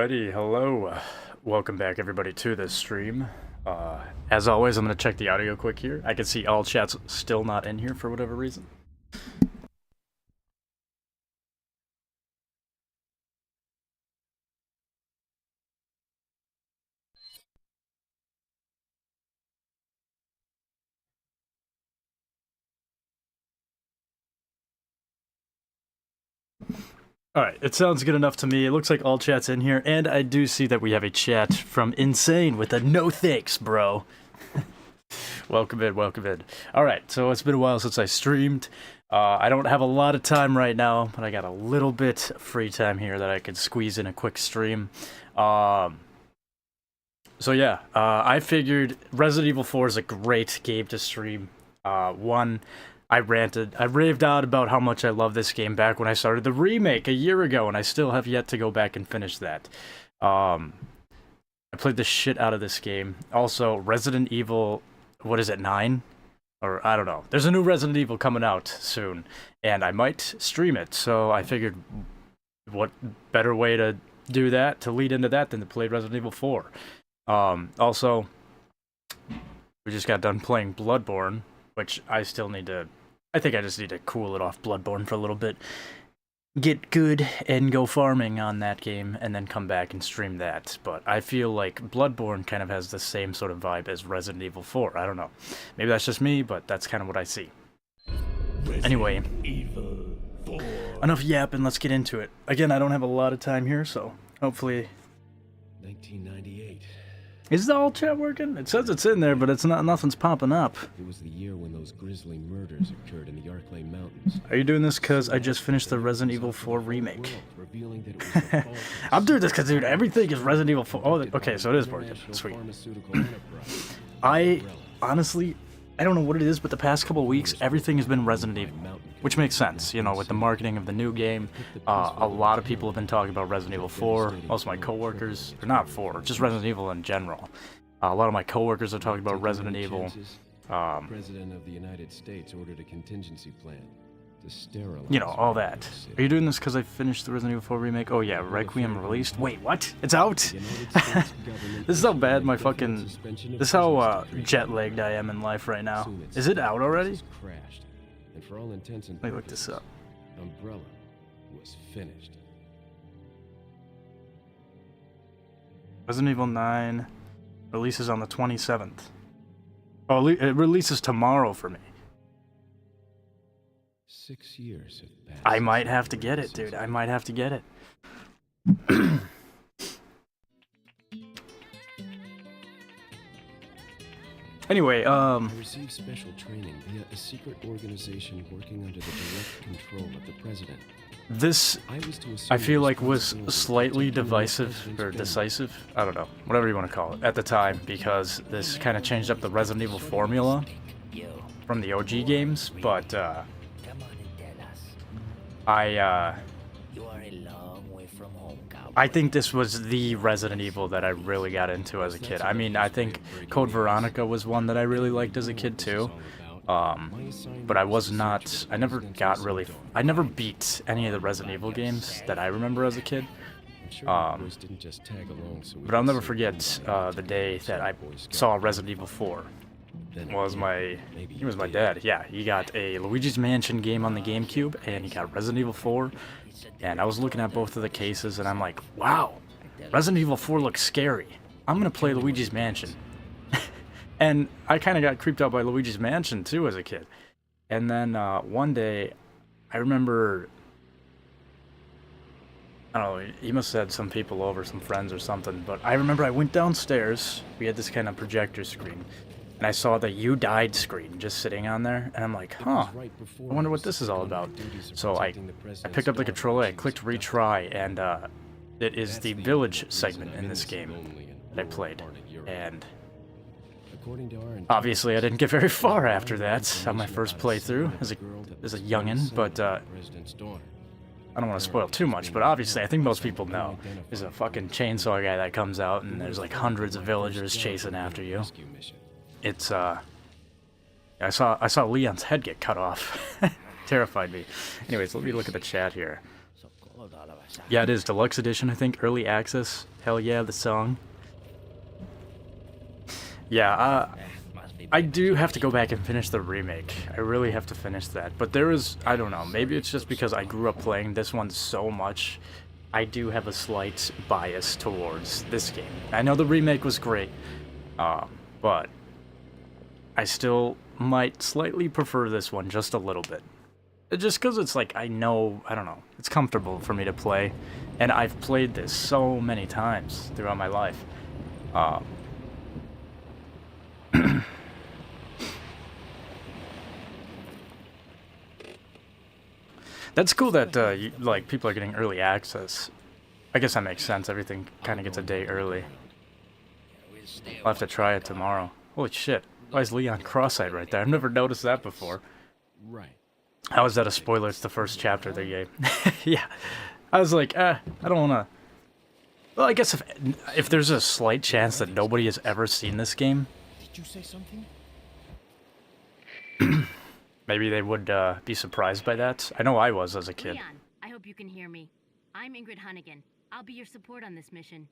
Alrighty, hello. Welcome back everybody to this stream. As always, I'm going to check the audio quick here. I can see all chat's still not in here for whatever reason. Alright, it sounds good enough to me. It looks like all chat's in here, and I do see that we have a chat from Insane with a no thanks, bro. Welcome in, welcome in. Alright, so it's been a while since I streamed. I don't have a lot of time right now, but I got a little bit of free time here that I could squeeze in a quick stream. So yeah, I figured Resident Evil 4 is a great game to stream. I raved out about how much I love this game back when I started the remake a year ago, and I still have yet to go back and finish that. I played the shit out of this game. Also, Resident Evil, what is it, 9? Or, I don't know. There's a new Resident Evil coming out soon, and I might stream it, so I figured what better way to do that, to lead into that, than to play Resident Evil 4. Also, we just got done playing Bloodborne, which I still need to... I think I just need to cool it off Bloodborne for a little bit. Get good and go farming on that game, and then come back and stream that. But I feel like Bloodborne kind of has the same sort of vibe as Resident Evil 4. I don't know. Maybe that's just me, but that's kind of what I see. Anyway, enough yapping, let's get into it. Again, I don't have a lot of time here, so hopefully... 1998. Is the all chat working? It says it's in there, but it's not. Nothing's popping up. It was the year when those grisly murders occurred in the Arklay Mountains. Are you doing this because I just finished the Resident Evil 4 remake? I'm doing this because, dude, everything is Resident Evil 4. Oh, okay, so it is working. Sweet. I honestly, I don't know what it is, but the past couple of weeks, everything has been Resident Evil, which makes sense. You know, with the marketing of the new game, a lot of people have been talking about Resident Evil 4. Most of my coworkers, or not 4, just Resident Evil in general. A lot of my coworkers are talking about Resident Evil. President of the United States ordered a contingency plan to sterilize. You know, all that. Are you doing this because I finished the Resident Evil 4 remake? Oh yeah, Requiem released. Wait, what? It's out? This is how bad my fucking... This is how jet-lagged I am in life right now. Is it out already? And for all intents and Let me look this up. Umbrella was finished. Resident Evil 9 releases on the 27th. Oh, it releases tomorrow for me. 6 years have passed. I might have to get it, dude. I might have to get it. Anyway, I received special training via a secret organization working under the direct control of the president. This, I feel like, was slightly divisive, or decisive, I don't know, whatever you want to call it, at the time, because this kind of changed up the Resident Evil formula from the OG games, but, I think this was the Resident Evil that I really got into as a kid. I mean, I think Code Veronica was one that I really liked as a kid too. But I never beat any of the Resident Evil games that I remember as a kid. But I'll never forget the day that I saw Resident Evil 4. He was my dad. Yeah, he got a Luigi's Mansion game on the GameCube, and he got Resident Evil 4. And I was looking at both of the cases, and I'm like, wow, Resident Evil 4 looks scary. I'm gonna play Luigi's Mansion. And I kind of got creeped out by Luigi's Mansion, too, as a kid. And then one day, I remember, I don't know, he must have had some people over, some friends or something, but I remember I went downstairs, we had this kind of projector screen, and I saw the "You Died" screen just sitting on there, and I'm like, huh, I wonder what this is all about. So I picked up the controller, I clicked retry, and it is the village segment in this game that I played. And obviously I didn't get very far after that on my first playthrough as a youngin', but I don't want to spoil too much, but obviously I think most people know there's a fucking chainsaw guy that comes out and there's like hundreds of villagers chasing after you. It's I saw Leon's head get cut off. Terrified me. Anyways, let me look at the chat here. Yeah, it is. Deluxe Edition, I think. Early Access. Hell yeah, the song. Yeah, I do have to go back and finish the remake. I really have to finish that. But there is, I don't know, maybe it's just because I grew up playing this one so much. I do have a slight bias towards this game. I know the remake was great, but I still might slightly prefer this one just a little bit. Just because it's like, I know, I don't know, it's comfortable for me to play, and I've played this so many times throughout my life. That's cool that, like, people are getting early access. I guess that makes sense, everything kind of gets a day early. I'll have to try it tomorrow. Holy shit, why is Leon cross-eyed right there? I've never noticed that before. Right. How is that a spoiler? It's the first chapter of the game. Yeah. I was like, I don't wanna... Well, I guess if there's a slight chance that nobody has ever seen this game... Did you say something? Maybe they would be surprised by that. I know I was as a kid. Leon, I hope you can hear me. I'm Ingrid Hunnigan. I'll be your support on this mission.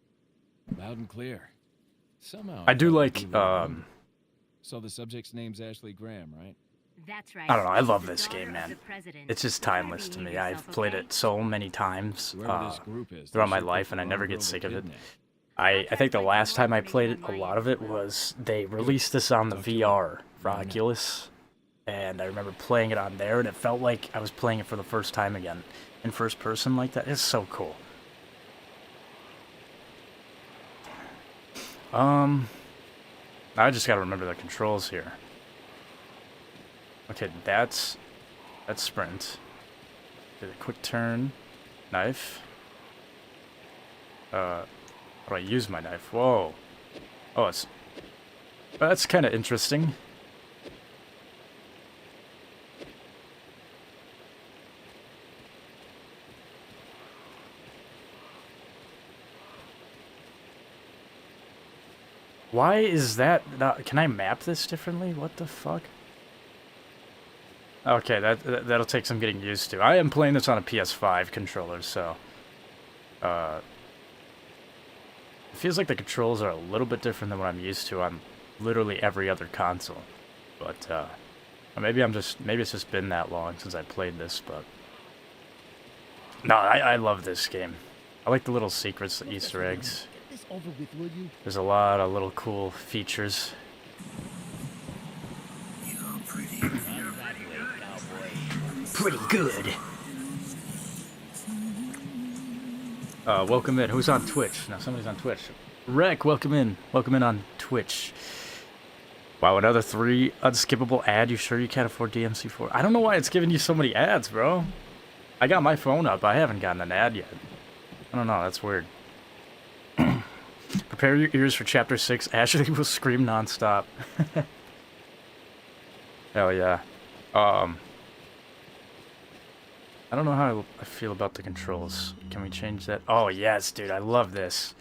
Loud and clear. Somehow. I do like, So the subject's name's Ashley Graham, right? That's right. I don't know, I love She's the this daughter game, of man. the president. It's just You better timeless to behave me. I've yourself, played okay? it so many times Whoever this group is, throughout they're my life, super and I never get vulnerable sick of it. kidnap. I think the last time I played it, a lot of it was they released this on the VR for Oculus, and I remember playing it on there, and it felt like I was playing it for the first time again, in first person like that. It's so cool. I just gotta remember the controls here. Okay, that's sprint. Did a quick turn, knife. How do I use my knife? Whoa. Oh, that's kind of interesting. Why is that not... Can I map this differently? What the fuck? Okay, that'll take some getting used to. I am playing this on a PS5 controller, so... It feels like the controls are a little bit different than what I'm used to on literally every other console. But, maybe it's just been that long since I played this, but... No, I love this game. I like the little secrets, the Easter eggs. Over with, will you? There's a lot of little cool features. Pretty good. Welcome in. Who's on Twitch? Now somebody's on Twitch. Rec, welcome in. Welcome in on Twitch. Wow, another 3 unskippable ad. You sure you can't afford DMC4? I don't know why it's giving you so many ads, bro. I got my phone up. I haven't gotten an ad yet. I don't know. That's weird. Prepare your ears for Chapter 6. Ashley will scream nonstop. Hell yeah. I don't know how I feel about the controls. Can we change that? Oh, yes, dude. I love this.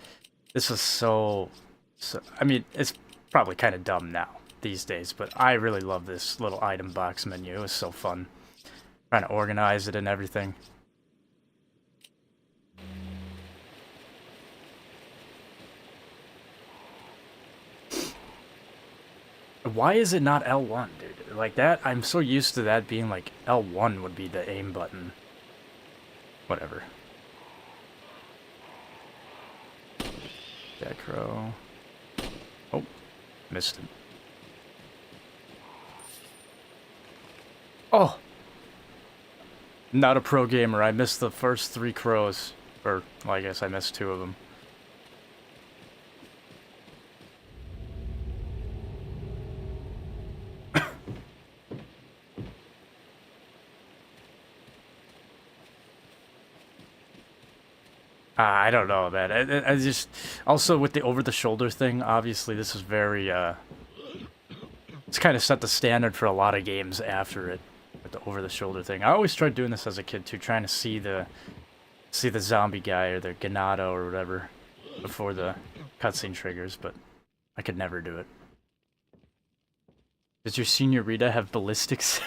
This is so... I mean, it's probably kind of dumb now these days, but I really love this little item box menu. It was so fun. Trying to organize it and everything. Why is it not L1, dude? Like that, I'm so used to that being like L1 would be the aim button. Whatever. Decro. Oh, missed it. Oh! Not a pro gamer. I missed the first 3 crows. Or, well, I guess I missed 2 of them. I don't know, man. I just... Also, with the over-the-shoulder thing, obviously, this is very, it's kind of set the standard for a lot of games after it, with the over-the-shoulder thing. I always tried doing this as a kid, too, trying to see the zombie guy, or the Ganado, or whatever, before the cutscene triggers, but I could never do it. Does your senorita have ballistics?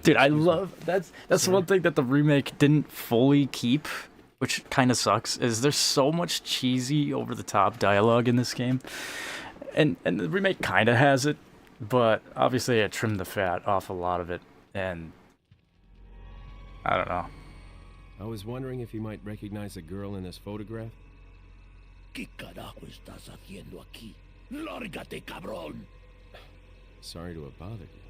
Dude, I love that's the one thing that the remake didn't fully keep, which kind of sucks. Is there's so much cheesy, over the top dialogue in this game, and the remake kind of has it, but obviously I trimmed the fat off a lot of it, and I don't know. I was wondering if you might recognize a girl in this photograph. ¿Qué carajo estás haciendo aquí? ¡Lárgate, cabrón! Sorry to have bothered you.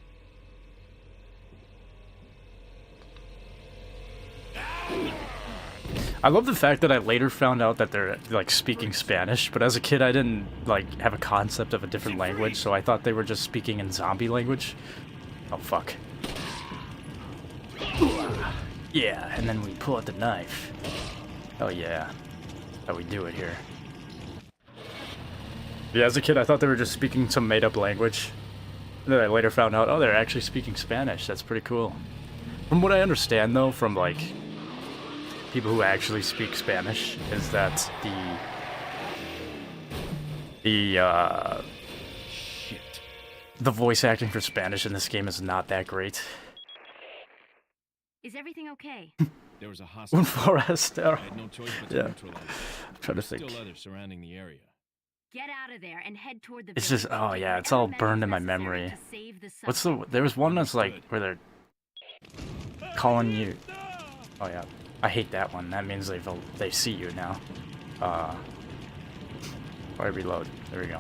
I love the fact that I later found out that they're like speaking Spanish, but as a kid I didn't like have a concept of a different language, so I thought they were just speaking in zombie language. Oh fuck. Yeah, and then we pull out the knife. Oh yeah. How we do it here. Yeah, as a kid I thought they were just speaking some made-up language. And then I later found out, oh, they're actually speaking Spanish. That's pretty cool. From what I understand though, from like people who actually speak Spanish, is that the voice acting for Spanish in this game is not that great. Is everything okay? There was a Un hostile. forastero. I had no choice but to Yeah. neutralize it. I'm trying to Still think. others surrounding the area. Get out of there and head toward the It's village. just, oh yeah, it's Whatever all measures burned in my necessary memory. to save the What's the, there was one that's like, where they're calling you. Oh yeah, I hate that one. That means they see you now. Or I reload. There we go.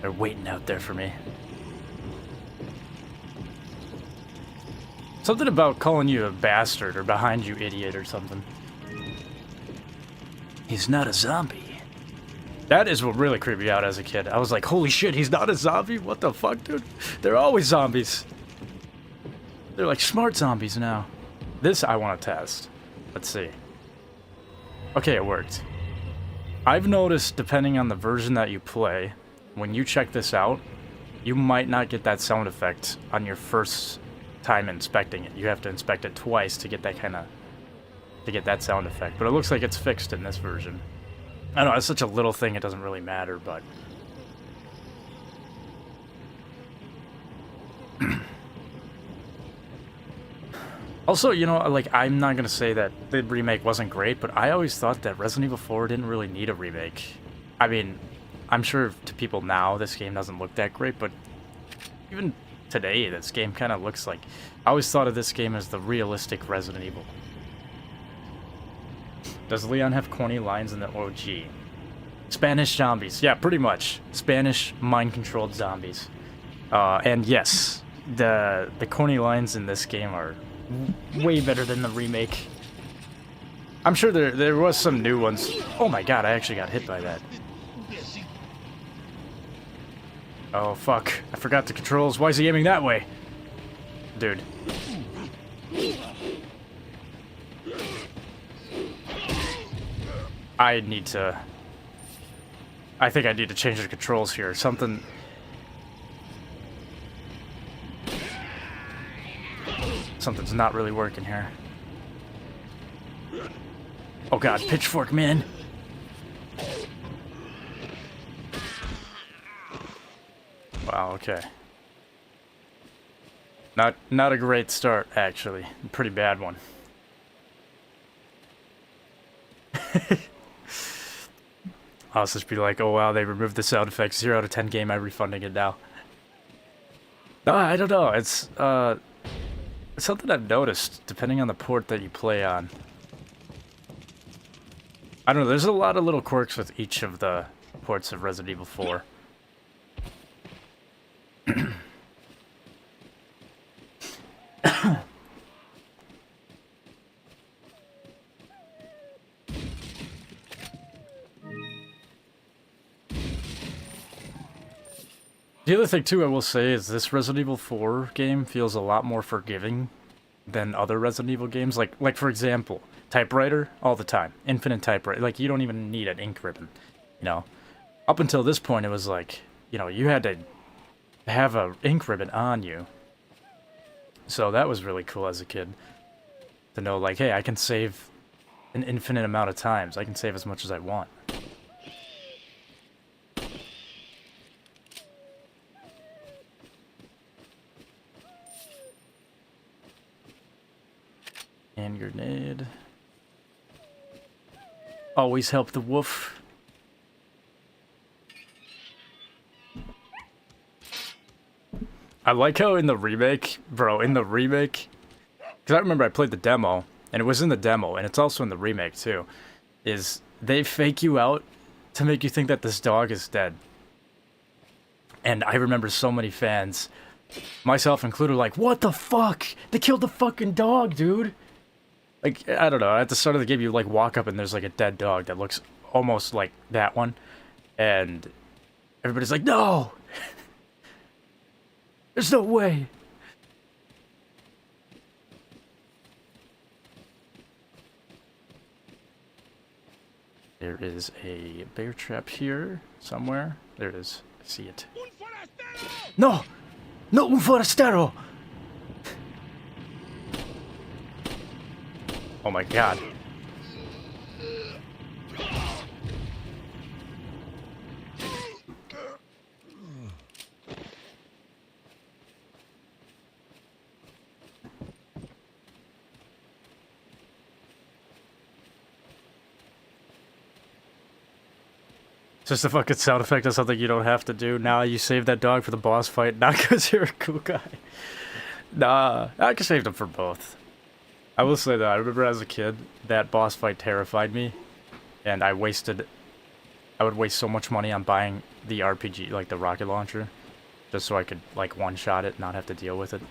They're waiting out there for me. Something about calling you a bastard or behind you idiot or something. He's not a zombie. That is what really creeped me out as a kid. I was like, holy shit, he's not a zombie? What the fuck, dude? They're always zombies. They're like smart zombies now. This I want to test. Let's see. Okay, it worked. I've noticed, depending on the version that you play, when you check this out, you might not get that sound effect on your first time inspecting it. You have to inspect it twice to get that to get that sound effect. But it looks like it's fixed in this version. I know, it's such a little thing, it doesn't really matter, but... Also, you know, like, I'm not gonna say that the remake wasn't great, but I always thought that Resident Evil 4 didn't really need a remake. I mean, I'm sure to people now this game doesn't look that great, but even today this game kind of looks like... I always thought of this game as the realistic Resident Evil. Does Leon have corny lines in the OG? Spanish zombies. Yeah, pretty much. Spanish mind-controlled zombies. And yes, the corny lines in this game are way better than the remake. I'm sure there was some new ones. Oh my god, I actually got hit by that. Oh fuck, I forgot the controls. Why is he aiming that way? Dude. I think I need to change the controls here. Something... Something's not really working here. Oh god, pitchfork man! Wow, okay. Not a great start, actually. A pretty bad one. I'll just be like, oh wow, they removed the sound effects. 0 out of 10 game, I'm refunding it now. No, I don't know. It's something I've noticed, depending on the port that you play on. I don't know, there's a lot of little quirks with each of the ports of Resident Evil 4. The other thing, too, I will say is this Resident Evil 4 game feels a lot more forgiving than other Resident Evil games. Like for example, typewriter, all the time. Infinite typewriter. Like, you don't even need an ink ribbon, you know? Up until this point, it was like, you know, you had to have a ink ribbon on you. So that was really cool as a kid. To know, like, hey, I can save an infinite amount of times. I can save as much as I want. Hand grenade. Always help the wolf. I like how in the remake, bro, in the remake, because I remember I played the demo, and it was in the demo, and it's also in the remake too, is they fake you out to make you think that this dog is dead. And I remember so many fans, myself included, like, what the fuck? They killed the fucking dog, dude! Like, I don't know, at the start of the game you, like, walk up and there's, like, a dead dog that looks almost like that one, and everybody's like, no! There's no way! There is a bear trap here, somewhere. There it is. I see it. No! No, un forastero! Oh my god. Just a fucking sound effect of something you don't have to do. Nah, you saved that dog for the boss fight, not because you're a cool guy. Nah, I could save him for both. I will say that I remember as a kid, that boss fight terrified me, and I would waste so much money on buying the RPG, like the rocket launcher, just so I could, like, one-shot it and not have to deal with it.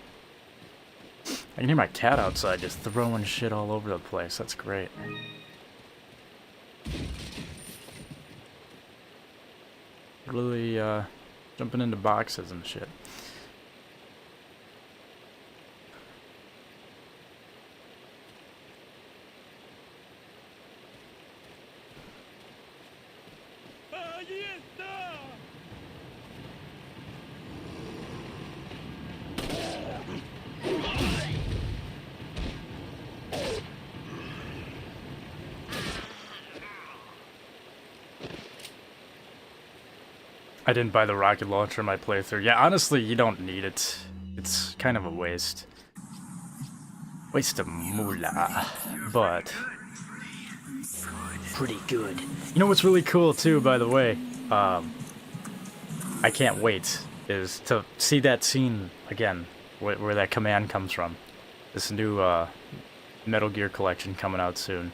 I can hear my cat outside just throwing shit all over the place. That's great. Really, jumping into boxes and shit. I didn't buy the rocket launcher in my playthrough. Yeah, honestly, you don't need it. It's kind of a waste. Waste of moolah. But pretty good. You know what's really cool too, by the way? I can't wait, is to see that scene again, where that command comes from. This new Metal Gear collection coming out soon.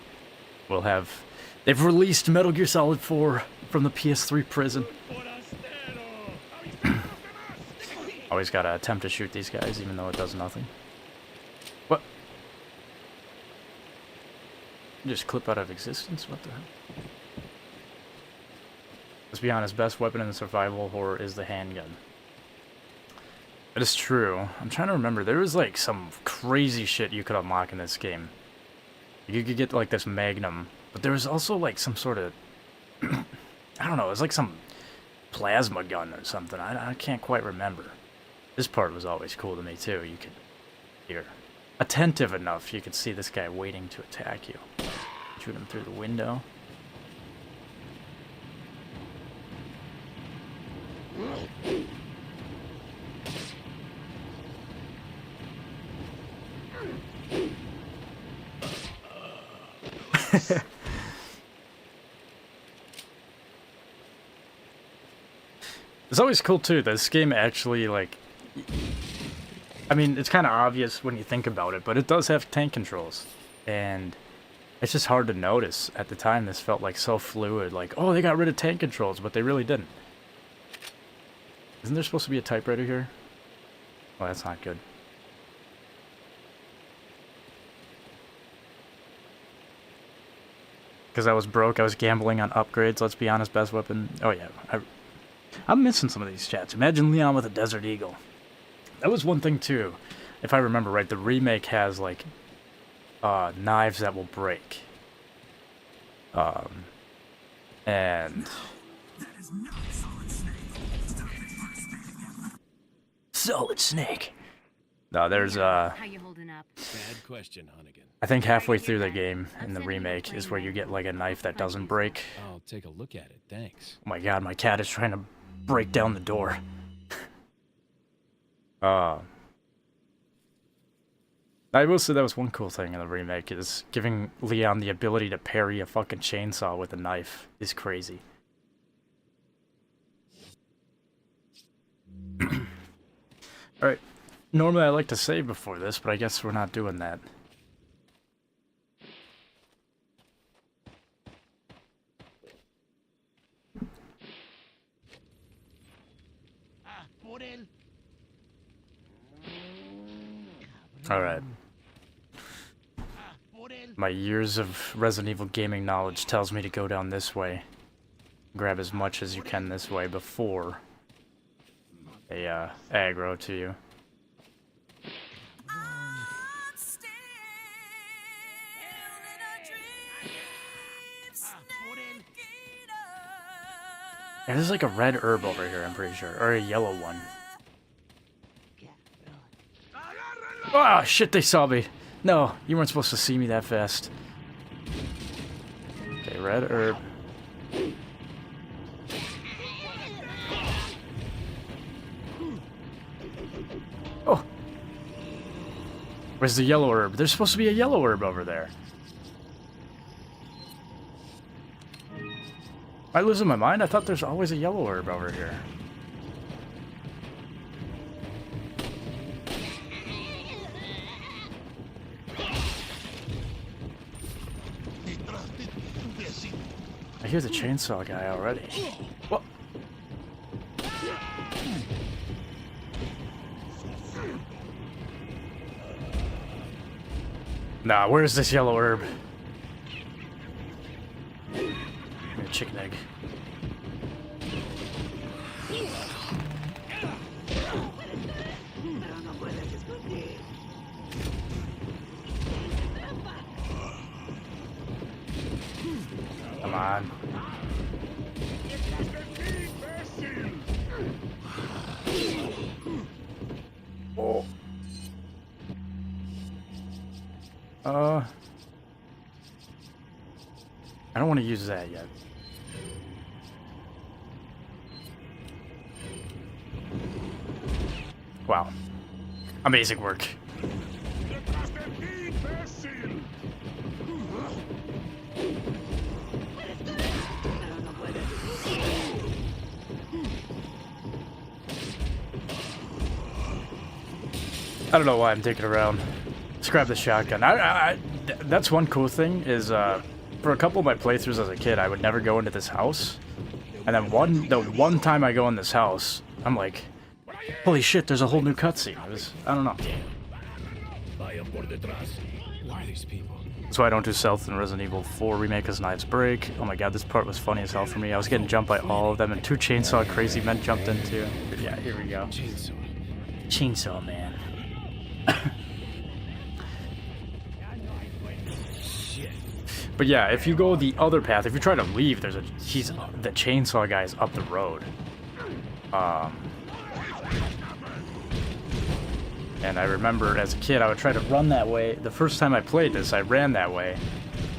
We'll have... They've released Metal Gear Solid 4 from the PS3 prison. Always gotta attempt to shoot these guys, even though it does nothing. What? Just clip out of existence? What the hell? Let's be honest, best weapon in survival horror is the handgun. It is true. I'm trying to remember, there was like some crazy shit you could unlock in this game. You could get like this Magnum, but there was also like some sort of... I don't know, it was like some plasma gun or something. I can't quite remember. This part was always cool to me too. You could, you're attentive enough, you could see this guy waiting to attack you. Shoot him through the window. It's always cool too, this game actually, like, I mean, it's kind of obvious when you think about it, but it does have tank controls, and it's just hard to notice. At the time, this felt like so fluid, like, oh, they got rid of tank controls, but they really didn't. Isn't there supposed to be a typewriter here? Well, that's not good. Because I was broke, I was gambling on upgrades, let's be honest, best weapon. Oh yeah, I'm missing some of these chats. Imagine Leon with a Desert Eagle. That was one thing too. If I remember right, the remake has like knives that will break. And Solid Snake. No, there's How you holding up? Bad question, Hunnigan. I think halfway through the game in the remake is where you get like a knife that doesn't break. I'll take a look at it, thanks. Oh my god, my cat is trying to break down the door. I will say that was one cool thing in the remake, is giving Leon the ability to parry a fucking chainsaw with a knife is crazy. Alright, normally I like to save before this, but I guess we're not doing that. Alright. My years of Resident Evil gaming knowledge tells me to go down this way. Grab as much as you can this way before they aggro to you. Yeah, there's like a red herb over here, I'm pretty sure. Or a yellow one. Oh, shit, they saw me. No, you weren't supposed to see me that fast. Okay, red herb. Oh. Where's the yellow herb? There's supposed to be a yellow herb over there. Am I losing my mind? I thought there's always a yellow herb over here. I hear the chainsaw guy already. What? Nah, where's this yellow herb? Chicken egg. Come on. Oh. I don't want to use that yet. Wow. Amazing work. I don't know why I'm taking around. Let's grab the shotgun. That's one cool thing is, for a couple of my playthroughs as a kid, I would never go into this house. And then the one time I go in this house, I'm like, holy shit, there's a whole new cutscene. I don't know. Why are these people? That's why I don't do stealth in Resident Evil 4 Remake as Knives Break. Oh my god, this part was funny as hell for me. I was getting jumped by all of them, and two chainsaw crazy men jumped in too. Yeah, here we go. Chainsaw man. But yeah, if you go the other path, if you try to leave, the chainsaw guy's up the road. And I remember as a kid, I would try to run that way. The first time I played this, I ran that way.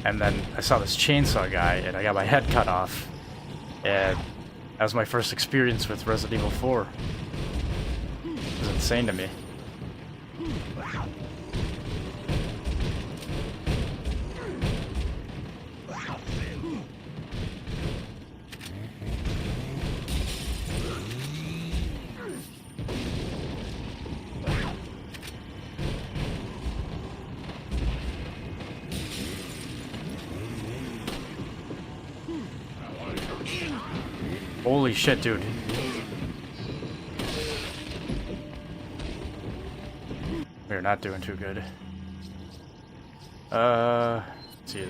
And then I saw this chainsaw guy, and I got my head cut off. And that was my first experience with Resident Evil 4. It was insane to me. Holy shit, dude. We're not doing too good. Let's see.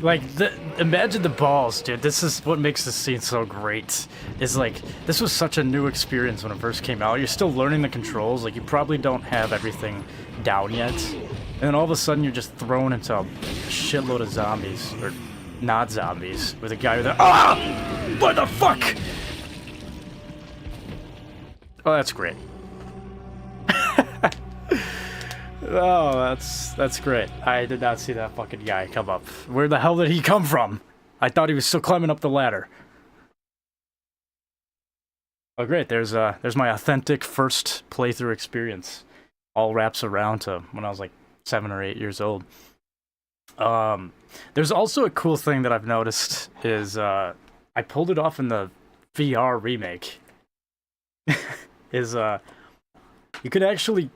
Like, imagine the balls, dude. This is what makes this scene so great. Is like, this was such a new experience when it first came out. You're still learning the controls. Like, you probably don't have everything down yet. And then all of a sudden, you're just thrown into a shitload of zombies. Or not zombies. With a guy with a... Ah! What the fuck? Oh, that's great. Oh, that's great. I did not see that fucking guy come up. Where the hell did he come from? I thought he was still climbing up the ladder. Oh, great. There's my authentic first playthrough experience. All wraps around to when I was like 7 or 8 years old. There's also a cool thing that I've noticed is I pulled it off in the VR remake. Is you could actually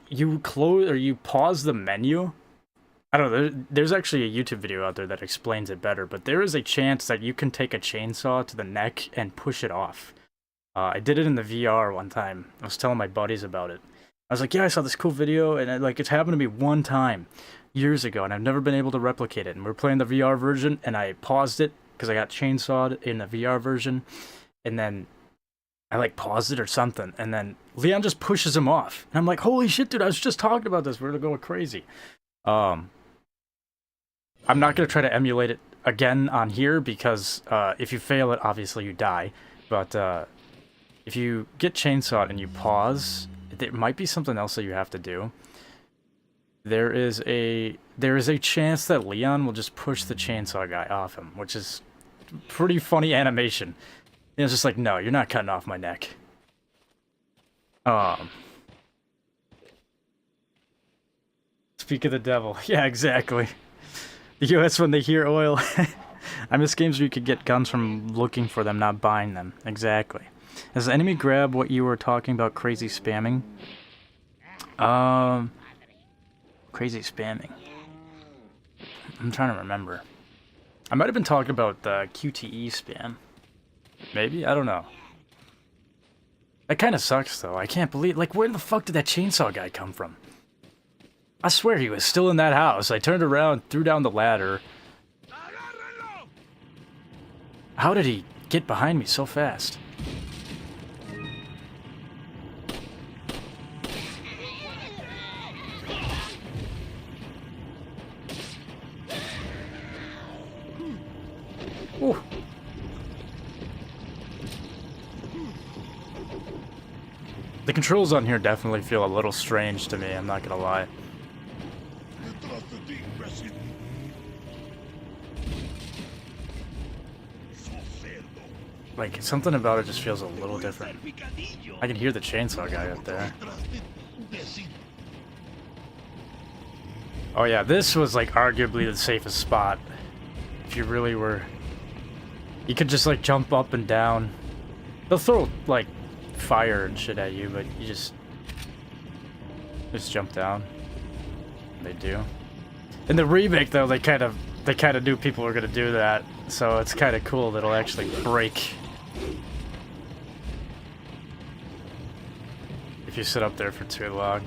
you close or you pause the menu. I don't know, there's actually a YouTube video out there that explains it better, but there is a chance that you can take a chainsaw to the neck and push it off. I did it in the VR one time. I was telling my buddies about it. I was like, yeah, I saw this cool video, and it's happened to me one time years ago, and I've never been able to replicate it. And we're playing the VR version, and I paused it because I got chainsawed in the VR version, and then I like paused it or something, and then Leon just pushes him off. And I'm like, holy shit, dude, I was just talking about this. We're going crazy. I'm not going to try to emulate it again on here because if you fail it, obviously you die. But if you get chainsawed and you pause, there might be something else that you have to do. There is a chance that Leon will just push the chainsaw guy off him, which is pretty funny animation. And it's just like, no, you're not cutting off my neck. Speak of the devil. Yeah, exactly. The US when they hear oil. I miss games where you could get guns from looking for them, not buying them. Exactly. Does the enemy grab what you were talking about, crazy spamming? Crazy spamming. I'm trying to remember. I might have been talking about the QTE spam. Maybe? I don't know. That kind of sucks, though. I can't believe... Like, where the fuck did that chainsaw guy come from? I swear he was still in that house. I turned around, threw down the ladder. How did he get behind me so fast? Ooh. The controls on here definitely feel a little strange to me, I'm not gonna lie. Like, something about it just feels a little different. I can hear the chainsaw guy up there. Oh yeah, this was like arguably the safest spot. If you really were... You could just like jump up and down. They'll throw like fire and shit at you, but you just jump down. They do. In the remake though, they kind of knew people were gonna do that, so it's kind of cool that it'll actually break if you sit up there for too long.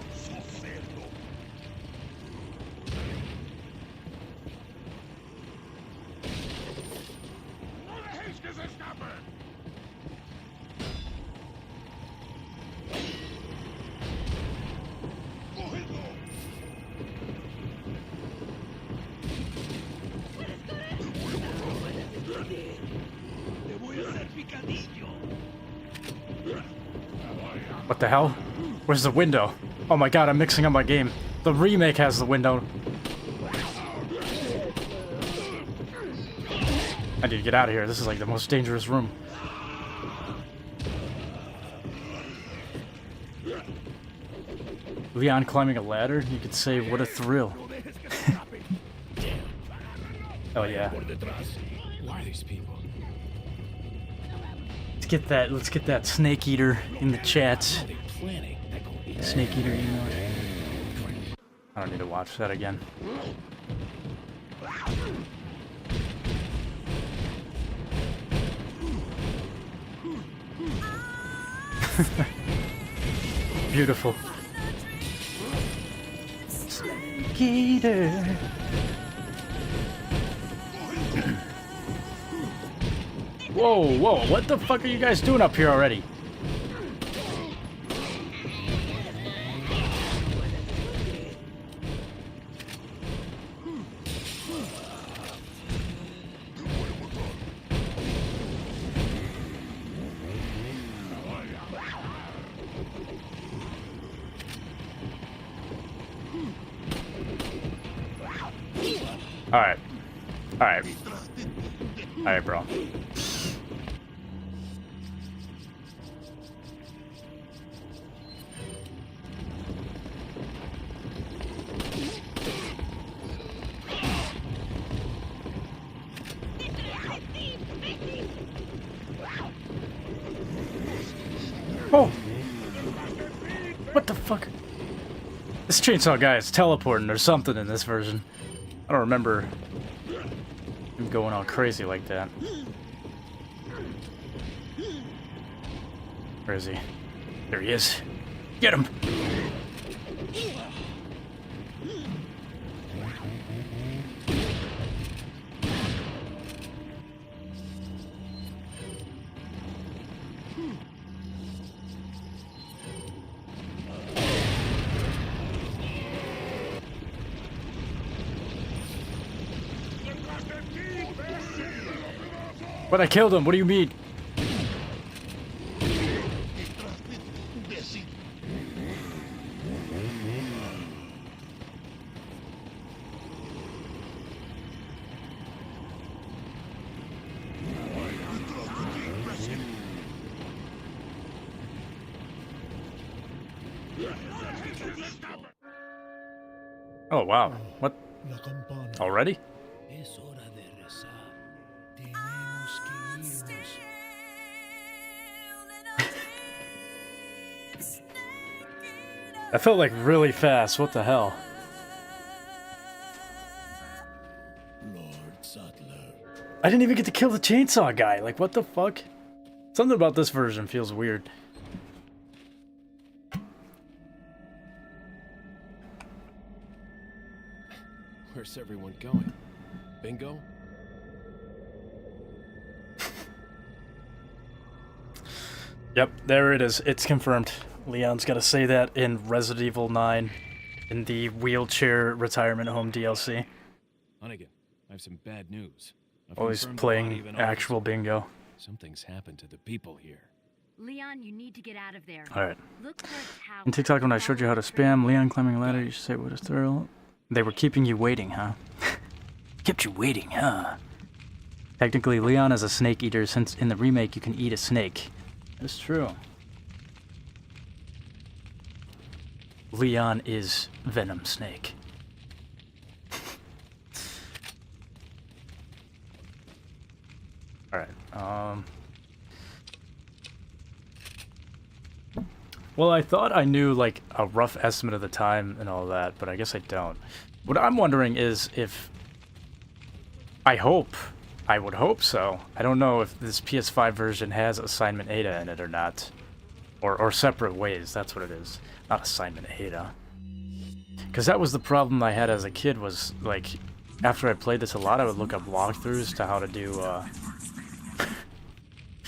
What the hell? Where's the window? Oh my god, I'm mixing up my game. The remake has the window. I need to get out of here. This is like the most dangerous room. Leon climbing a ladder? You could say, what a thrill. Oh yeah. Why are these people? Let's get that snake eater in the chat. Snake eater email. I don't need to watch that again. Beautiful. Snake eater. Whoa, whoa, what the fuck are you guys doing up here already? Alright. Alright. Alright, bro. Oh! What the fuck? This chainsaw guy is teleporting or something in this version. I don't remember him going all crazy like that. Where is he? There he is. Get him! But I killed him, what do you mean? Oh wow, what? Already? Es hora de rezar. Tenemos que irnos. That felt like really fast, what the hell? Lord Sattler. I didn't even get to kill the chainsaw guy, like what the fuck? Something about this version feels weird. Where's everyone going? Bingo? Yep, there it is. It's confirmed. Leon's got to say that in Resident Evil 9 in the wheelchair retirement home DLC. Hunnigan, I have some bad news. I've Always confirmed the playing body of an actual officer. bingo. Something's happened to the people here. Leon, you need to get out of there. Alright. Look for a tower. In TikTok, when I showed you how to spam Leon climbing a ladder, you should say what is thorough. They were keeping you waiting, huh? Kept you waiting, huh? Technically, Leon is a snake eater, since in the remake you can eat a snake. That's true. Leon is Venom Snake. Alright, well, I thought I knew, like, a rough estimate of the time and all that, but I guess I don't. What I'm wondering is if... I would hope so. I don't know if this PS5 version has Assignment Ada in it or not. Or separate ways, that's what it is. Not Assignment Ada. Because that was the problem I had as a kid, was, like, after I played this a lot, I would look up walkthroughs to how to do,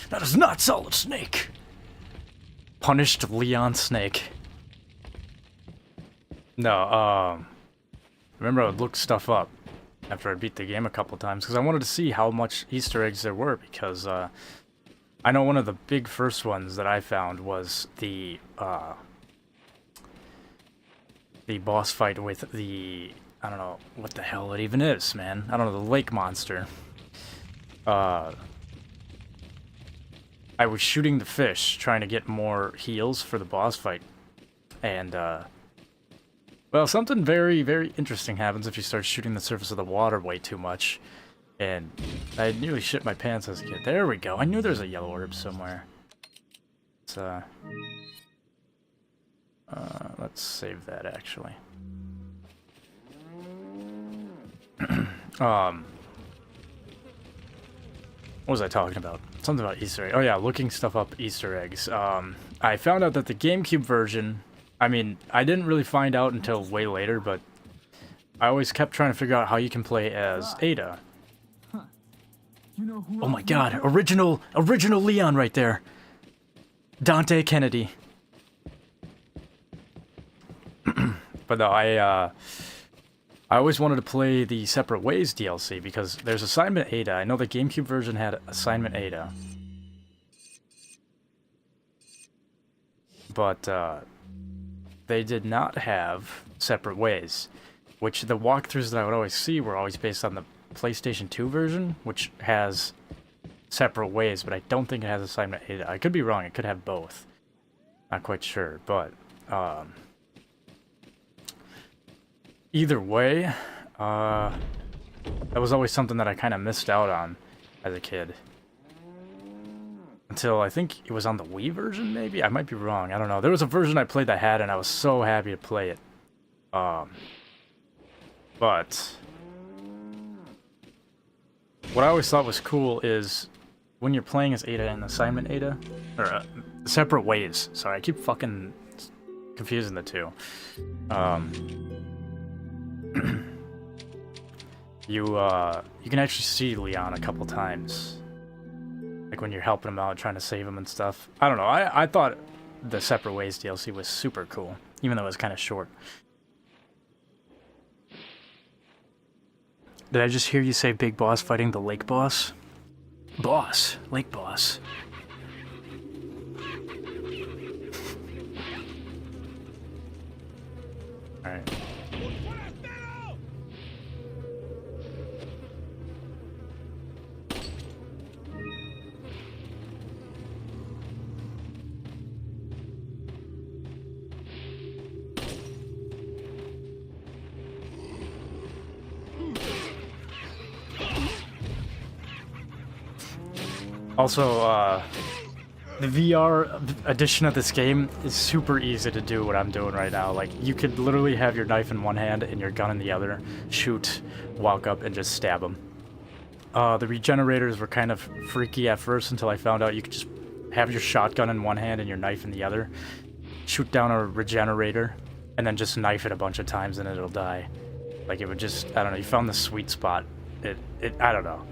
That is not Solid Snake! Punished Leon Snake. No, remember I would look stuff up after I beat the game a couple times, because I wanted to see how much Easter eggs there were, because, I know one of the big first ones that I found was the boss fight with the, I don't know what the hell it even is, man. I don't know, the lake monster. I was shooting the fish, trying to get more heals for the boss fight. And, well, something very, very interesting happens if you start shooting the surface of the water way too much. And I nearly shit my pants as a kid. There we go. I knew there was a yellow orb somewhere. Let's save that, actually. What was I talking about? Something about Easter eggs. Oh yeah, looking stuff up Easter eggs. I found out that the GameCube version, I mean, I didn't really find out until way later, but I always kept trying to figure out how you can play as Ada. Oh my god, original Leon right there. Dante Kennedy. But no, I always wanted to play the Separate Ways DLC because there's Assignment Ada. I know the GameCube version had Assignment Ada. But they did not have Separate Ways, which the walkthroughs that I would always see were always based on the PlayStation 2 version, which has Separate Ways, but I don't think it has Assignment Ada. I could be wrong, it could have both. Not quite sure, but either way, that was always something that I kind of missed out on as a kid. Until I think it was on the Wii version, maybe? I might be wrong, I don't know. There was a version I played that had, and I was so happy to play it. But what I always thought was cool is when you're playing as Ada and Assignment Ada, or Separate Ways. Sorry, I keep fucking confusing the two. You can actually see Leon a couple times. Like when you're helping him out, trying to save him and stuff. I don't know, I thought the Separate Ways DLC was super cool, even though it was kind of short. Did I just hear you say Big Boss fighting the Lake Boss? Boss. Lake Boss. Alright. Also, the VR edition of this game is super easy to do what I'm doing right now. Like, you could literally have your knife in one hand and your gun in the other, shoot, walk up, and just stab them. The regenerators were kind of freaky at first until I found out you could just have your shotgun in one hand and your knife in the other, shoot down a regenerator, and then just knife it a bunch of times and it'll die. Like, it would just, I don't know, you found the sweet spot. I don't know.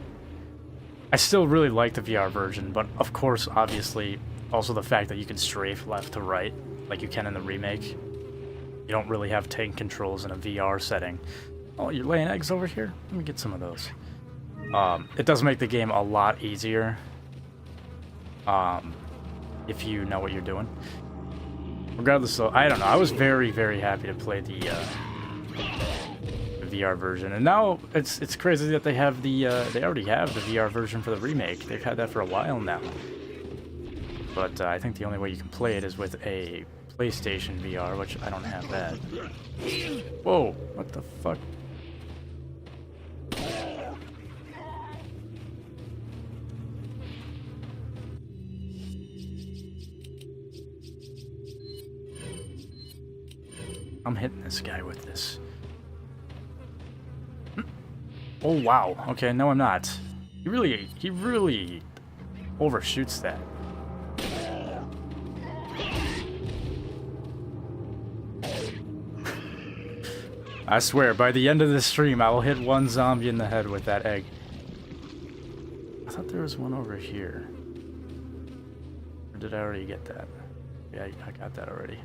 I still really like the VR version, but of course, obviously, also the fact that you can strafe left to right, like you can in the remake. You don't really have tank controls in a VR setting. Oh, you're laying eggs over here? Let me get some of those. It does make the game a lot easier, if you know what you're doing. Regardless, though, I don't know, I was very, very happy to play the VR version, and now it's crazy that they have they already have the VR version for the remake. They've had that for a while now, but I think the only way you can play it is with a PlayStation VR, which I don't have that. Whoa, what the fuck? I'm hitting this guy with this. Oh wow, okay, no I'm not. He really overshoots that. I swear, by the end of this stream, I will hit one zombie in the head with that egg. I thought there was one over here. Or did I already get that? Yeah, I got that already.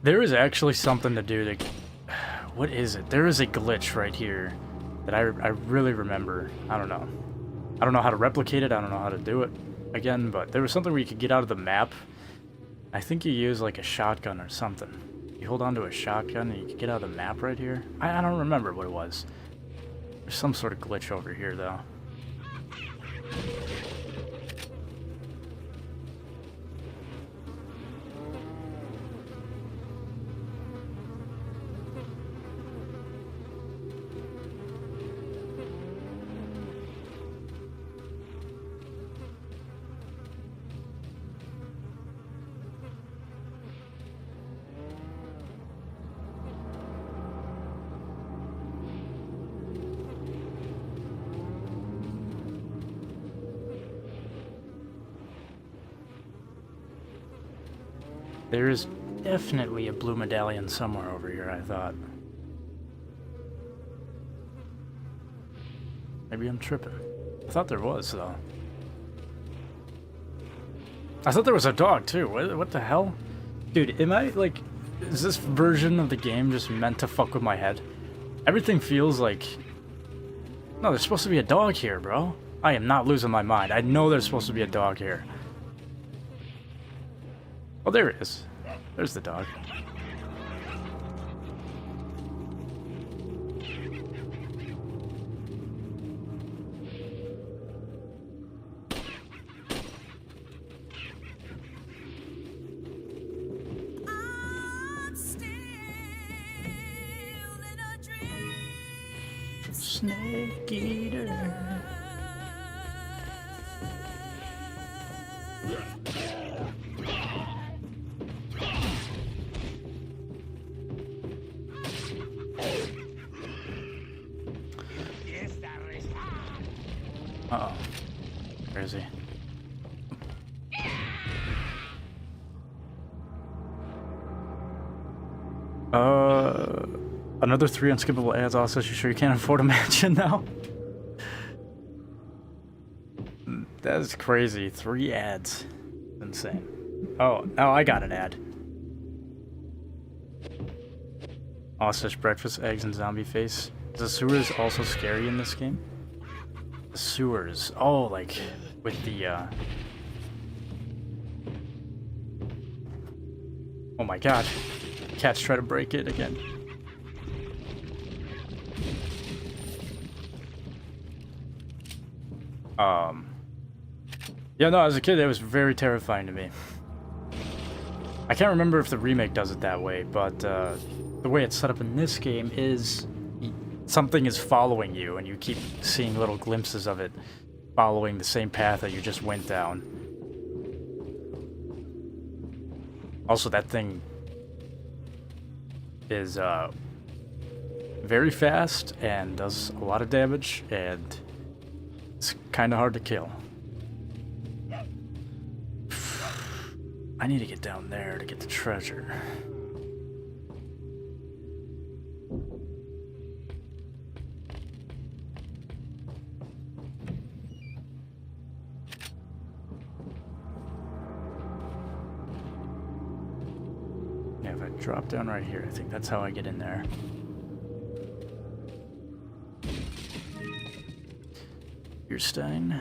There is actually something to do to... What is it? There is a glitch right here that I really remember. I don't know. I don't know how to replicate it. I don't know how to do it again, but there was something where you could get out of the map. I think you use like a shotgun or something. You hold on to a shotgun and you can get out of the map right here. I don't remember what it was. There's some sort of glitch over here though. There is definitely a blue medallion somewhere over here, I thought. Maybe I'm tripping. I thought there was, though. I thought there was a dog, too. What the hell? Dude, am I, like... Is this version of the game just meant to fuck with my head? Everything feels like... No, there's supposed to be a dog here, bro. I am not losing my mind. I know there's supposed to be a dog here. Oh, there it is. There's the dog. Snake eater. Uh-oh. Where is he? Another 3 unskippable ads. Also, you sure you can't afford a mansion now? That is crazy. 3 ads. Insane. Oh, now I got an ad. Austish breakfast, eggs, and zombie face. Is the sewers also scary in this game? The sewers. Oh, like with the oh my god. Cats try to break it again. Yeah, no, as a kid, it was very terrifying to me. I can't remember if the remake does it that way, but the way it's set up in this game is something is following you, and you keep seeing little glimpses of it following the same path that you just went down. Also, that thing is very fast and does a lot of damage, and it's kind of hard to kill. I need to get down there to get the treasure. Yeah, if I drop down right here, I think that's how I get in there. Stein.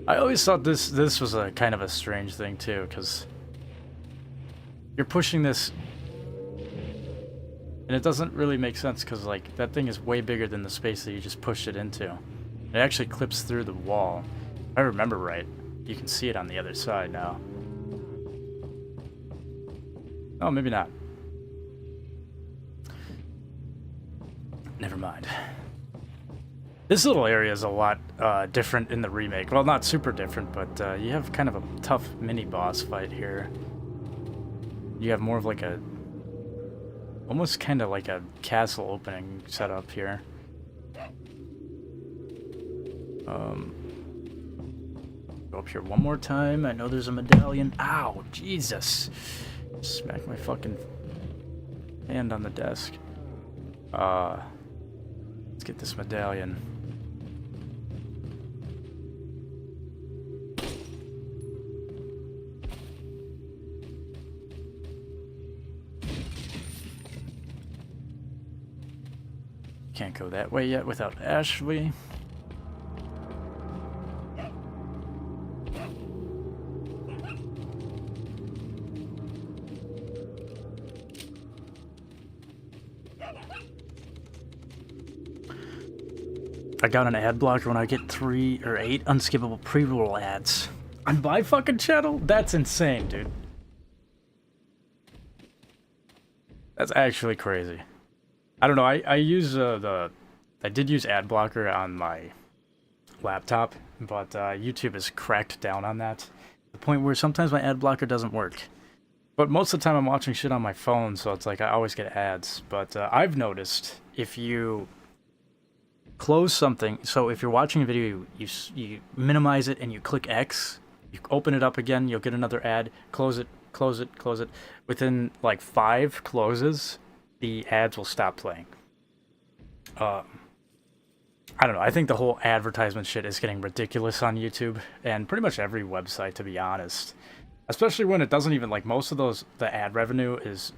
I always thought this was a kind of a strange thing too, because you're pushing this and it doesn't really make sense, because like that thing is way bigger than the space that you just pushed it into. It actually clips through the wall. If I remember right, you can see it on the other side now. Oh, maybe not. Never mind. This little area is a lot different in the remake. Well, not super different, but you have kind of a tough mini-boss fight here. You have more of like a... almost kind of like a castle opening setup here. Go up here one more time. I know there's a medallion. Ow, Jesus. Smack my fucking hand on the desk. Let's get this medallion. Can't go that way yet without Ashley. I got an ad blocker when I get 3 or 8 unskippable pre-roll ads on my fucking channel? That's insane, dude. That's actually crazy. I don't know, I use I did use ad blocker on my laptop, but YouTube has cracked down on that. To the point where sometimes my ad blocker doesn't work. But most of the time I'm watching shit on my phone, so it's like I always get ads. But I've noticed if you close something, so if you're watching a video, you minimize it and you click X, You open it up again, you'll get another ad. Close it, close it, close it. Within like 5 closes, the ads will stop playing. I don't know. I think the whole advertisement shit is getting ridiculous on YouTube and pretty much every website, to be honest. Especially when it doesn't even, like, most of those, the ad revenue is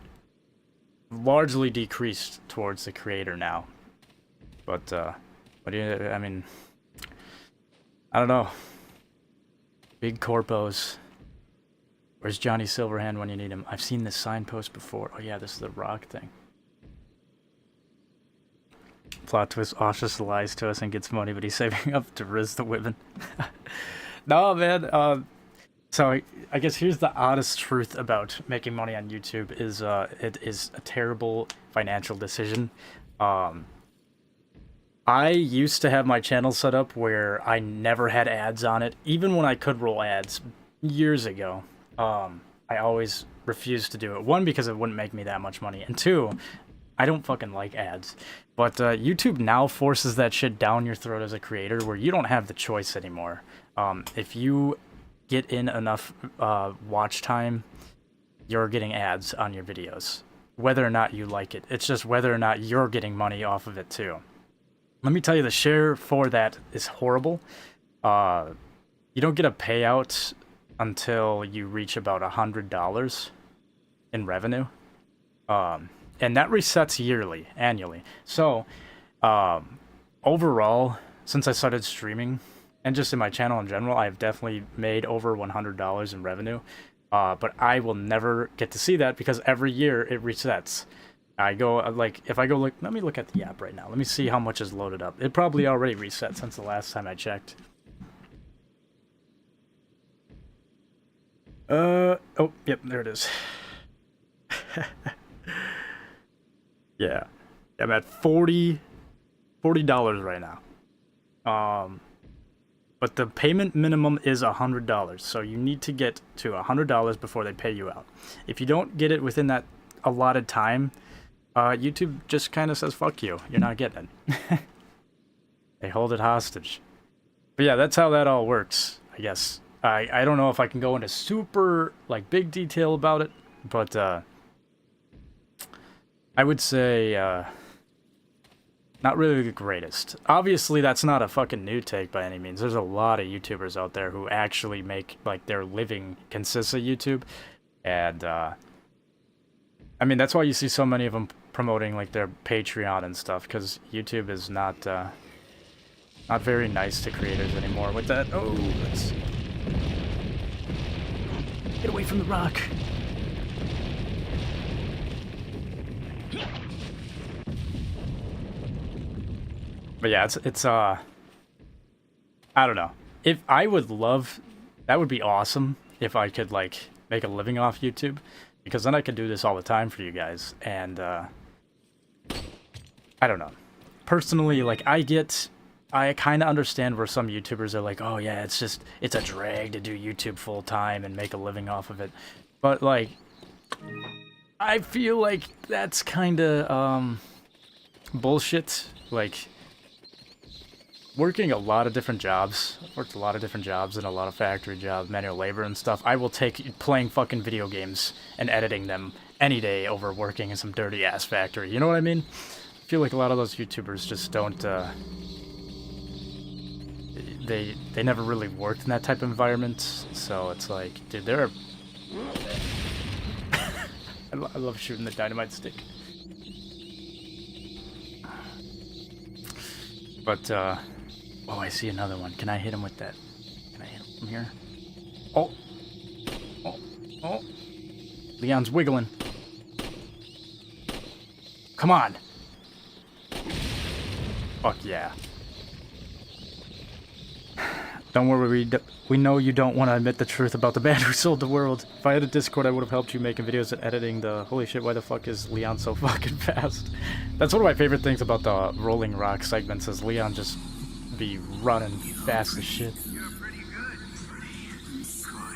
largely decreased towards the creator now. But yeah, I mean, I don't know. Big corpos. Where's Johnny Silverhand when you need him? I've seen this signpost before. Oh yeah, this is the rock thing. Plot twist, Austish lies to us and gets money, but he's saving up to riz the women. No, man. So I guess here's the honest truth about making money on YouTube is it is a terrible financial decision. I used to have my channel set up where I never had ads on it, even when I could roll ads years ago. I always refused to do it. 1, because it wouldn't make me that much money, and 2, I don't fucking like ads. But YouTube now forces that shit down your throat as a creator where you don't have the choice anymore. If you get in enough watch time, you're getting ads on your videos, whether or not you like it. It's just whether or not you're getting money off of it too. Let me tell you, the share for that is horrible. You don't get a payout until you reach about $100 in revenue. And that resets annually. So, overall, since I started streaming, and just in my channel in general, I've definitely made over $100 in revenue. But I will never get to see that because every year it resets. I go, like, if I go look, let me look at the app right now. Let me see how much is loaded up. It probably already reset since the last time I checked. Oh, yep, there it is. Yeah, I'm at $40 right now. But the payment minimum is $100, so you need to get to $100 before they pay you out. If you don't get it within that allotted time, YouTube just kind of says, fuck you, you're not getting it. They hold it hostage. But yeah, that's how that all works, I guess. I don't know if I can go into super, like, big detail about it, but, I would say, not really the greatest. Obviously, that's not a fucking new take by any means. There's a lot of YouTubers out there who actually make, like, their living consists of YouTube. And, I mean, that's why you see so many of them promoting, like, their Patreon and stuff, because YouTube is not very nice to creators anymore with that. Oh, let's get away from the rock. But yeah, it's I don't know. If I would love, that would be awesome if I could, like, make a living off YouTube, because then I could do this all the time for you guys. And I don't know. Personally, like, I kind of understand where some YouTubers are like, oh yeah, it's a drag to do YouTube full time and make a living off of it. But, like, I feel like that's kind of bullshit. Like, working a lot of different jobs, I've worked a lot of different jobs and a lot of factory jobs, manual labor and stuff. I will take playing fucking video games and editing them any day over working in some dirty ass factory. You know what I mean? I feel like a lot of those YouTubers just don't, they never really worked in that type of environment. So it's like, dude, there are... I love shooting the dynamite stick. But, oh, I see another one. Can I hit him with that? Can I hit him from here? Oh! Oh! Oh! Leon's wiggling. Come on! Fuck yeah. Don't worry, we know you don't want to admit the truth about the band who sold the world. If I had a Discord, I would have helped you making videos and editing the... Holy shit, why the fuck is Leon so fucking fast? That's one of my favorite things about the Rolling Rock segments, is Leon just be running fast as shit.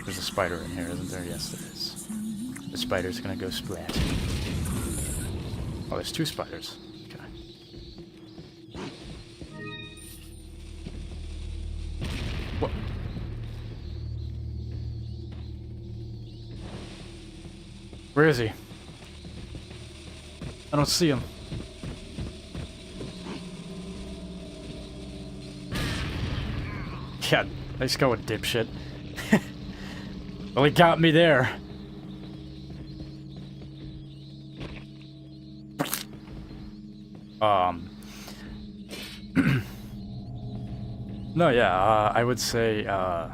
There's a spider in here, isn't there? Yes, there is. The spider's gonna go splat. Oh, there's 2 spiders. Okay. What? Where is he? I don't see him. Yeah, nice going, dipshit. Well, he got me there. No, yeah, I would say, the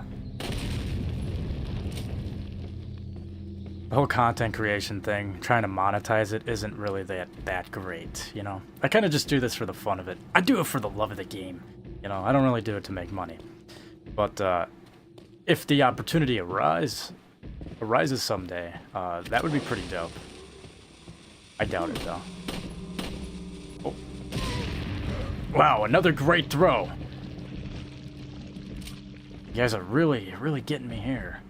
whole content creation thing, trying to monetize it, isn't really that great, you know? I kind of just do this for the fun of it. I do it for the love of the game, you know? I don't really do it to make money. But, if the opportunity arises someday, that would be pretty dope. I doubt it, though. Oh. Wow, another great throw! You guys are really, really getting me here.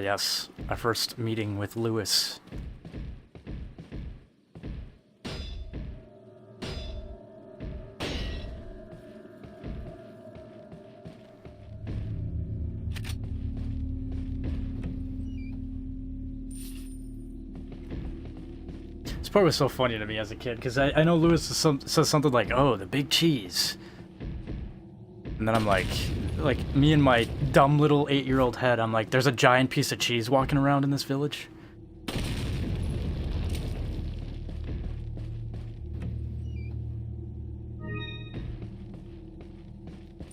Yes, our first meeting with Lewis. This part was so funny to me as a kid, because I know Lewis says something like, "Oh, the big cheese." And then I'm like me and my dumb little 8-year-old head, I'm like, there's a giant piece of cheese walking around in this village?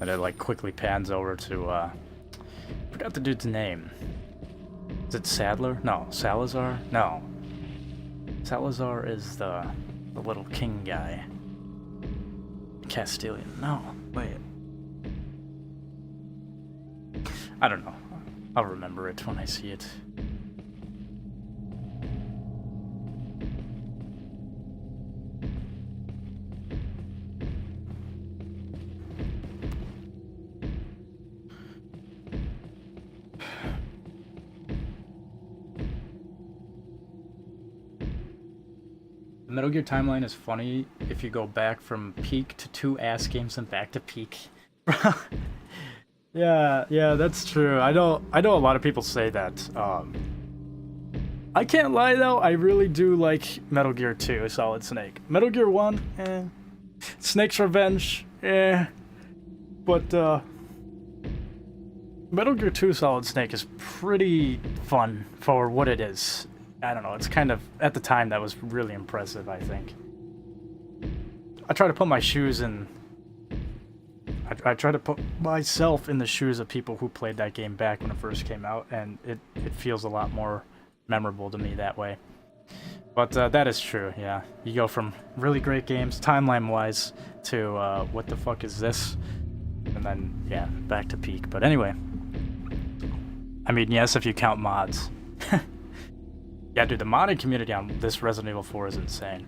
And it like quickly pans over to, forgot the dude's name. Is it Sadler? No, Salazar? No. Salazar is the little king guy. Castilian. No, wait. I don't know. I'll remember it when I see it. The Metal Gear timeline is funny if you go back from peak to 2 ass games and back to peak. Yeah, that's true. I know a lot of people say that. I can't lie though, I really do like Metal Gear 2 Solid Snake. Metal Gear 1, eh. Snake's Revenge, eh. But Metal Gear 2 Solid Snake is pretty fun for what it is. I don't know, it's kind of, at the time that was really impressive, I think. I try to put my shoes in I try to put myself in the shoes of people who played that game back when it first came out, and it feels a lot more memorable to me that way. But that is true, yeah. You go from really great games, timeline-wise, to what the fuck is this? And then, yeah, back to peak. But anyway. I mean, yes, if you count mods. Yeah, dude, the modding community on this Resident Evil 4 is insane.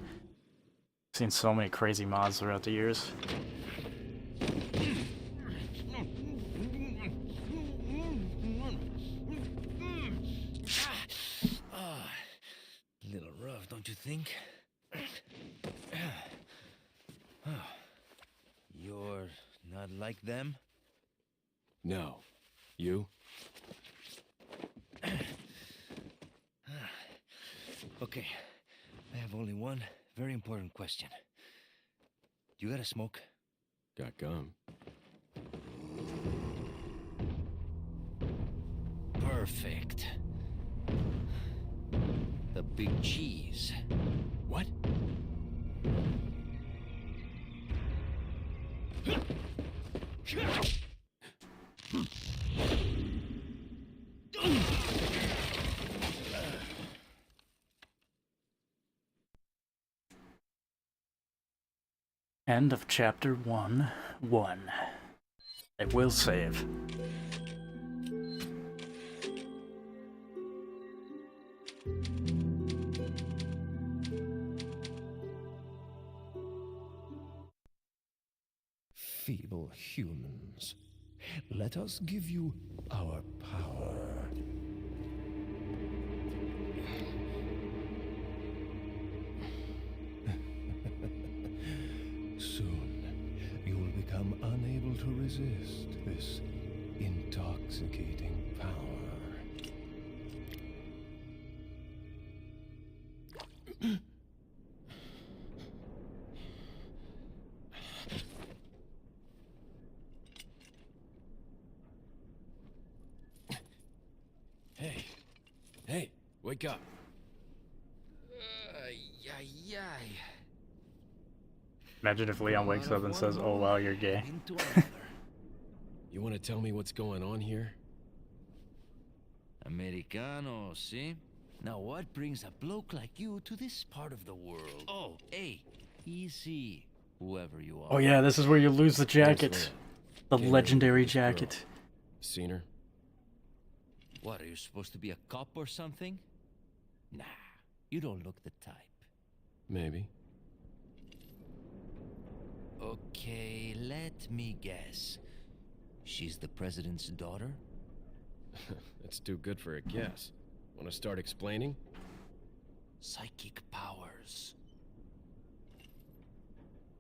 I've seen so many crazy mods throughout the years. Little rough, don't you think? You're not like them? No. You? Okay, I have only one very important question. You got a smoke? Got gum. Perfect. The big cheese. What? End of chapter 1-1. I will save. Feeble humans. Let us give you our power. Soon, you will become unable to resist this intoxicating power. Hey, wake up. Imagine if Leon wakes up and says, "Oh wow, you're gay." You want to tell me what's going on here? Americano, see? Now what brings a bloke like you to this part of the world? Oh, hey, easy, whoever you are. Oh yeah, this is where you lose the jacket. The Came here legendary with this girl. jacket. Seen her? What, are you supposed to be a cop or something? Nah, you don't look the type. Maybe. Okay, let me guess. She's the president's daughter? That's too good for a guess. Want to start explaining? Psychic powers.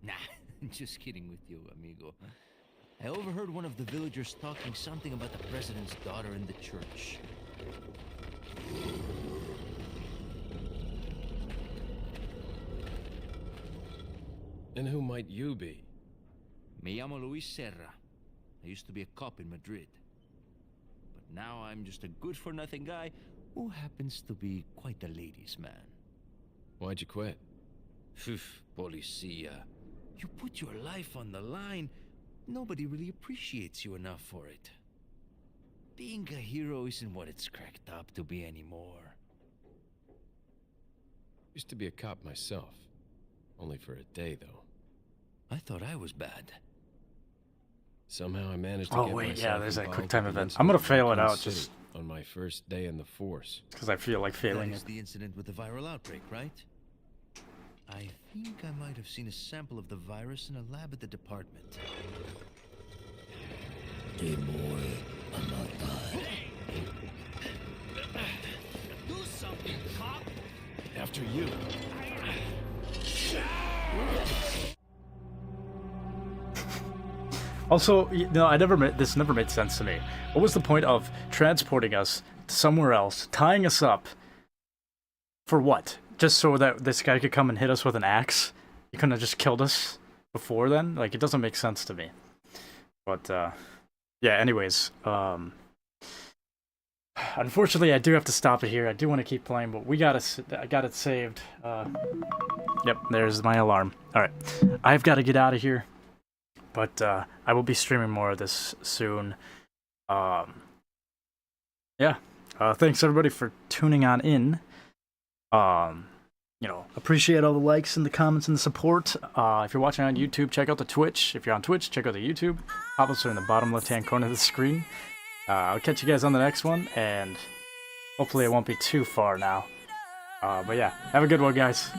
Nah, just kidding with you, amigo. I overheard one of the villagers talking something about the president's daughter in the church. And who might you be? Me llamo Luis Serra. I used to be a cop in Madrid. But now I'm just a good-for-nothing guy who happens to be quite a ladies' man. Why'd you quit? Phew, policia. You put your life on the line. Nobody really appreciates you enough for it. Being a hero isn't what it's cracked up to be anymore. Used to be a cop myself. Only for a day, though. I thought I was bad. Somehow I managed to Oh get wait, myself yeah, there's that involved quick time with the event. I'm gonna incident in fail it Raccoon out City just on my first day in the force. because I feel like failing That it. is the incident with the viral outbreak, right? I think I might have seen a sample of the virus in a lab at the department. Hey boy, I'm not bad. Do something, cop! After you. Also, this never made sense to me. What was the point of transporting us to somewhere else, tying us up, for what? Just so that this guy could come and hit us with an axe? He couldn't have just killed us before then? Like, it doesn't make sense to me. But, yeah, anyways, unfortunately, I do have to stop it here. I do want to keep playing, but I got it saved. Yep, there's my alarm. Alright, I've got to get out of here. But I will be streaming more of this soon. Yeah. Thanks everybody for tuning on in. Appreciate all the likes and the comments and the support. If you're watching on YouTube, check out the Twitch. If you're on Twitch, check out the YouTube. Pop-ups are in the bottom left-hand corner of the screen. I'll catch you guys on the next one, and hopefully it won't be too far now. But yeah, have a good one, guys.